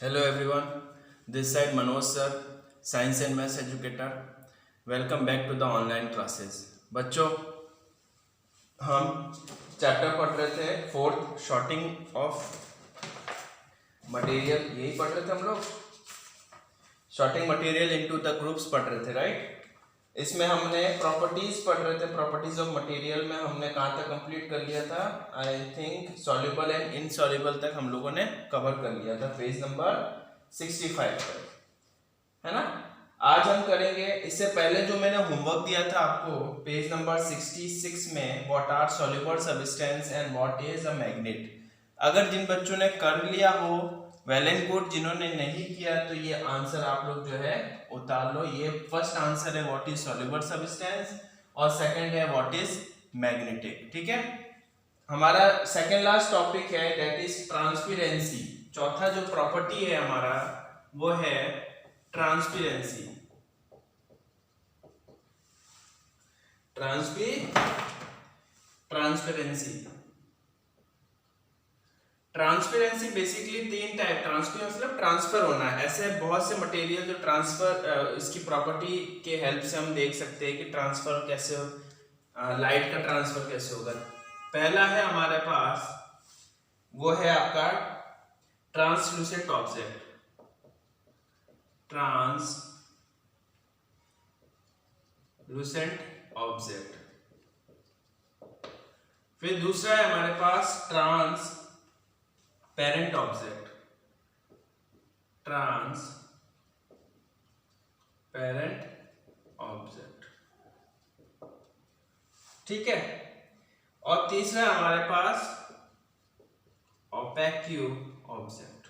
Hello everyone, this side Manoj sir, Science and Maths educator. Welcome back to the online classes. बच्चों हम chapter पढ़ रहे थे fourth shorting of material, यही पढ़ रहे थे हम लोग। Sorting material into the groups पढ़ रहे थे, राइट। इसमें हमने प्रॉपर्टीज पढ़ रहे थे। प्रॉपर्टीज ऑफ मटेरियल में हमने कहाँ तक कंप्लीट कर लिया था? I think soluble and insoluble तक हम लोगों ने कवर कर लिया था, पेज नंबर 65 पर, है ना। आज हम करेंगे, इससे पहले जो मैंने होमवर्क दिया था आपको पेज नंबर 66 में, what are soluble substance and what is a magnet. अगर जिन बच्चों ने कर लिया हो वेल एंड गुड, जिन्होंने नहीं किया तो ये आंसर आप लोग जो है उतार लो। ये फर्स्ट आंसर है व्हाट इज सॉल्युबल सब्सटेंस और सेकंड है व्हाट इज मैग्नेटिक। ठीक है, हमारा सेकंड लास्ट टॉपिक है दैट इज ट्रांसपेरेंसी। चौथा जो प्रॉपर्टी है हमारा वो है ट्रांसपेरेंसी। ट्रांसपेरेंसी ट्रांसपेरेंसी बेसिकली तीन टाइप। ट्रांसपेरेंसी मतलब ट्रांसफर होना है। ऐसे बहुत से मटेरियल जो ट्रांसफर इसकी प्रॉपर्टी के हेल्प से हम देख सकते हैं कि ट्रांसफर कैसे हो, लाइट का ट्रांसफर कैसे होगा। पहला है हमारे पास, वो है आपका ट्रांसलूसेंट ऑब्जेक्ट। Translucent object. फिर दूसरा है हमारे पास ट्रांसपेरेंट ऑब्जेक्ट। ट्रांसपेरेंट ऑब्जेक्ट, ठीक है। और तीसरा है हमारे पास ओपेक्यू ऑब्जेक्ट।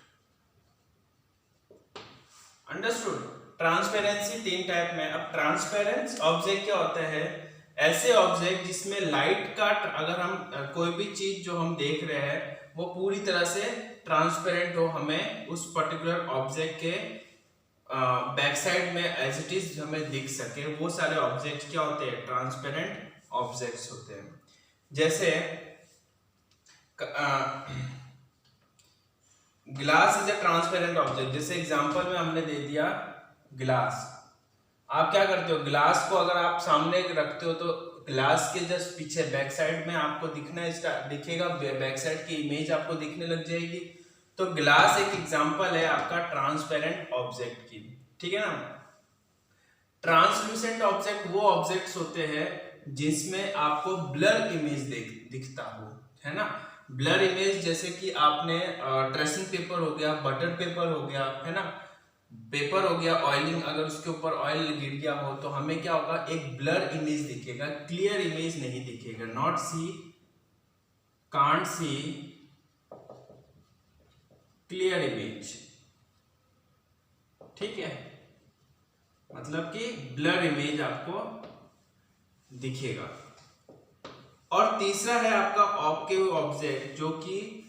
अंडरस्टूड। ट्रांसपेरेंसी तीन टाइप में। अब ट्रांसपेरेंट ऑब्जेक्ट क्या होता है? ऐसे ऑब्जेक्ट जिसमें लाइट का, अगर हम कोई भी चीज जो हम देख रहे हैं वो पूरी तरह से ट्रांसपेरेंट हो, हमें उस पर्टिकुलर ऑब्जेक्ट के बैक साइड में एज इट इज हमें दिख सके, वो सारे ऑब्जेक्ट क्या होते हैं? ट्रांसपेरेंट ऑब्जेक्ट्स होते हैं। जैसे glass is a transparent object. जैसे एग्जांपल में हमने दे दिया ग्लास। आप क्या करते हो? ग्लास को अगर आप सामने रखते हो तो ग्लास के जस्ट पीछे बैक साइड में आपको दिखेगा, बैक साइड की इमेज आपको दिखने लग जाएगी। तो ग्लास एक एग्जांपल है आपका ट्रांसपेरेंट ऑब्जेक्ट की, ठीक है ना। ट्रांसलूसेंट ऑब्जेक्ट वो ऑब्जेक्ट्स होते हैं जिसमें आपको ब्लर इमेज दिखता हो, है ना। ब्लर इमेज जैसे कि आपने ट्रेसिंग पेपर हो गया, बटर पेपर हो गया, है ना, पेपर हो गया, ऑयलिंग, अगर उसके ऊपर ऑयल गिर गया हो तो हमें क्या होगा? एक ब्लर इमेज दिखेगा, क्लियर इमेज नहीं दिखेगा। Not see, can't see clear image, ठीक है, मतलब कि ब्लर इमेज आपको दिखेगा। और तीसरा है आपका ऑब्जेक्टिव ऑब्जेक्ट, जो कि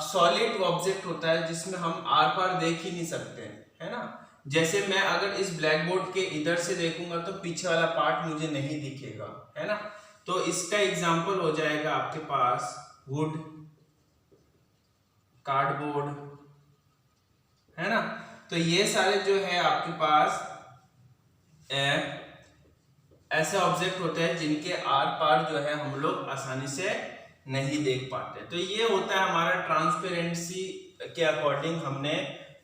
सॉलिड ऑब्जेक्ट होता है जिसमें हम आर पार देख ही नहीं सकते, है ना। जैसे मैं अगर इस ब्लैक बोर्ड के इधर से देखूंगा तो पीछे वाला पार्ट मुझे नहीं दिखेगा, है ना। तो इसका एग्जांपल हो जाएगा आपके पास वुड, कार्डबोर्ड, है ना। तो ये सारे जो है आपके पास ऐसे ऑब्जेक्ट होते हैं जिनके आर पार जो है हम लोग आसानी से नहीं देख पाते। तो ये होता है हमारा ट्रांसपेरेंसी के अकॉर्डिंग, हमने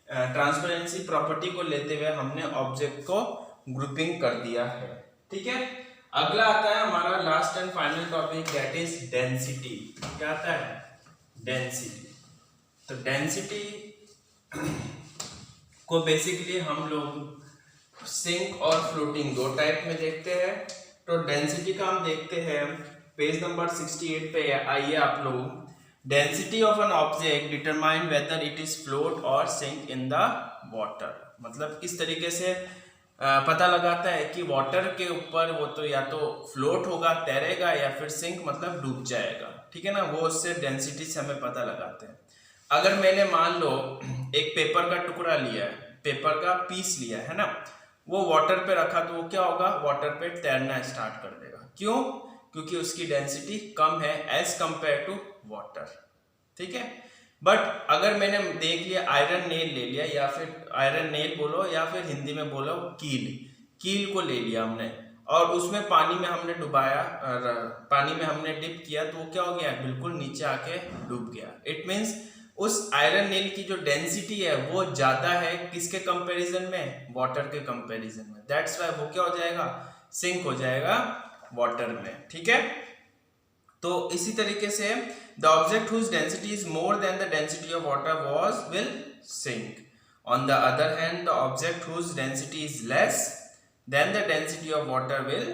ट्रांसपेरेंसी प्रॉपर्टी को लेते हुए हमने ऑब्जेक्ट को ग्रुपिंग कर दिया है, ठीक है। अगला आता है हमारा last and final topic, that is density. क्या आता है? डेंसिटी। तो डेंसिटी को बेसिकली हम लोग सिंक और फ्लोटिंग दो टाइप में देखते हैं। तो डेंसिटी का हम देखते हैं पेज नंबर 68 पे। आइए आप लोग, density of an object determine whether it is float और सिंक इन द वाटर। मतलब किस तरीके से पता लगाता है कि वाटर के ऊपर वो तो या तो फ्लोट होगा, तैरेगा, या फिर सिंक मतलब डूब जाएगा, ठीक है ना। वो उससे डेंसिटी से हमें पता लगाते हैं। अगर मैंने मान लो एक पेपर का टुकड़ा लिया है, पेपर का पीस लिया है ना, वो वाटर पे रखा तो वो क्या होगा? वाटर पे तैरना स्टार्ट कर देगा। क्यों? क्योंकि उसकी डेंसिटी कम है एज कंपेयर टू वाटर, ठीक है। बट अगर मैंने देख लिया आयरन नेल ले लिया, या फिर आयरन नेल बोलो या फिर हिंदी में बोलो कील, कील को ले लिया हमने और उसमें पानी में हमने डुबाया, पानी में हमने डिप किया, तो वो क्या हो गया, बिल्कुल नीचे आके डूब गया। इट मीन्स उस आयरन नेल की जो डेंसिटी है वो ज्यादा है किसके कंपैरिजन में, वाटर के कंपैरिजन में। दैट्स व्हाई वो क्या हो जाएगा, सिंक हो जाएगा वाटर में। ठीक है, तो इसी तरीके से the object whose density is more than the density of water was will sink. On the other hand the object whose density is less than the density of water will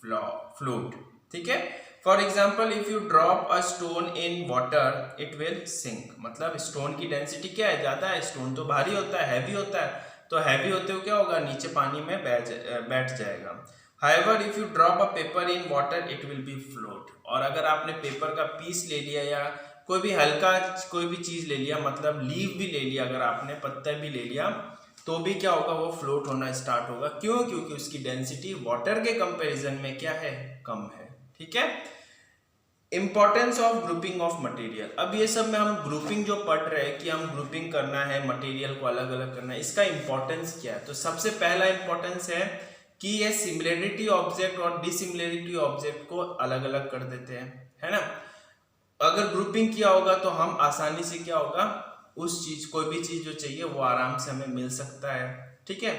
float. ठीक है, for example if you drop a stone in water it will sink, मतलब stone की density क्या है, ज्यादा है, stone तो भारी होता है, हैवी होता है, तो हैवी होते हुए क्या होगा, नीचे पानी में बैठ जाएगा। However, if you drop a paper in water, it will be float। और अगर आपने पेपर का पीस ले लिया या कोई भी हल्का कोई भी चीज ले लिया, मतलब लीव भी ले लिया, अगर आपने पत्ता भी ले लिया, तो भी क्या होगा, वो फ्लोट होना स्टार्ट होगा। क्यों, क्योंकि उसकी डेंसिटी वाटर के कंपैरिजन में क्या है, कम है। ठीक है, importance of grouping of material. अब ये सब में हम ग्रुपिंग जो पढ़ रहे हैं कि हम ग्रुपिंग करना है, मटेरियल को अलग अलग करना है, इसका इंपॉर्टेंस क्या है। तो सबसे पहला इंपॉर्टेंस है कि ये सिमिलरिटी ऑब्जेक्ट और डिसिमिलरिटी ऑब्जेक्ट को अलग अलग कर देते हैं, है ना। अगर ग्रुपिंग किया होगा तो हम आसानी से क्या होगा, उस चीज, कोई भी चीज जो चाहिए वो आराम से हमें मिल सकता है। ठीक है,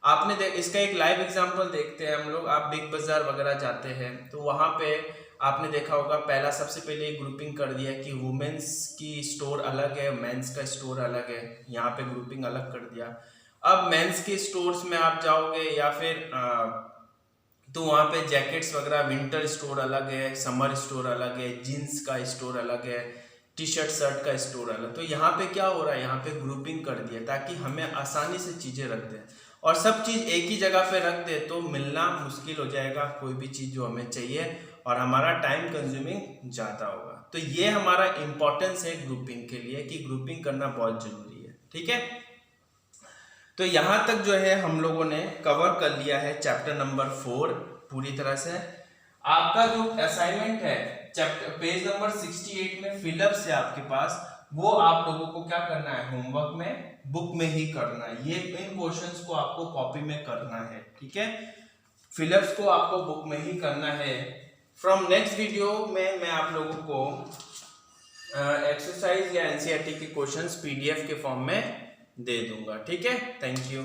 आपने इसका एक लाइव एग्जांपल देखते हैं हम लोग। आप बिग बाजार वगैरह जाते हैं तो वहां पे आपने देखा होगा, पहला सबसे पहले ग्रुपिंग कर दिया कि वुमेन्स की स्टोर अलग है, मेंस का स्टोर अलग है, यहाँ पे ग्रुपिंग अलग कर दिया। अब मेंस के स्टोर्स में आप जाओगे या फिर तो वहाँ पे जैकेट्स वगैरह, विंटर स्टोर अलग है, समर स्टोर अलग है, जीन्स का स्टोर अलग है, टी शर्ट शर्ट का स्टोर अलग। तो यहाँ पे क्या हो रहा है, यहाँ पे ग्रुपिंग कर दिया ताकि हमें आसानी से चीजें रख दें, और सब चीज एक ही जगह पे रख दे तो मिलना मुश्किल हो जाएगा, कोई भी चीज जो हमें चाहिए, और हमारा टाइम कंज्यूमिंग ज्यादा होगा। तो ये हमारा इंपॉर्टेंस है ग्रुपिंग के लिए कि ग्रुपिंग करना बहुत जरूरी है। ठीक है, तो यहाँ तक जो है हम लोगों ने कवर कर लिया है चैप्टर नंबर 4 पूरी तरह से। आपका जो असाइनमेंट है चैप्टर पेज नंबर 68 में फिलअप्स है आपके पास, वो आप लोगों को क्या करना है, होमवर्क में बुक में ही करना है। ये इन क्वेश्चंस को आपको कॉपी में करना है। ठीक है, फिलअप्स को आपको बुक में ही करना है। फ्रॉम नेक्स्ट वीडियो में मैं आप लोगों को एक्सरसाइज या एनसीईआरटी के क्वेश्चंस पीडीएफ के फॉर्म में दे दूंगा। ठीक है, थैंक यू।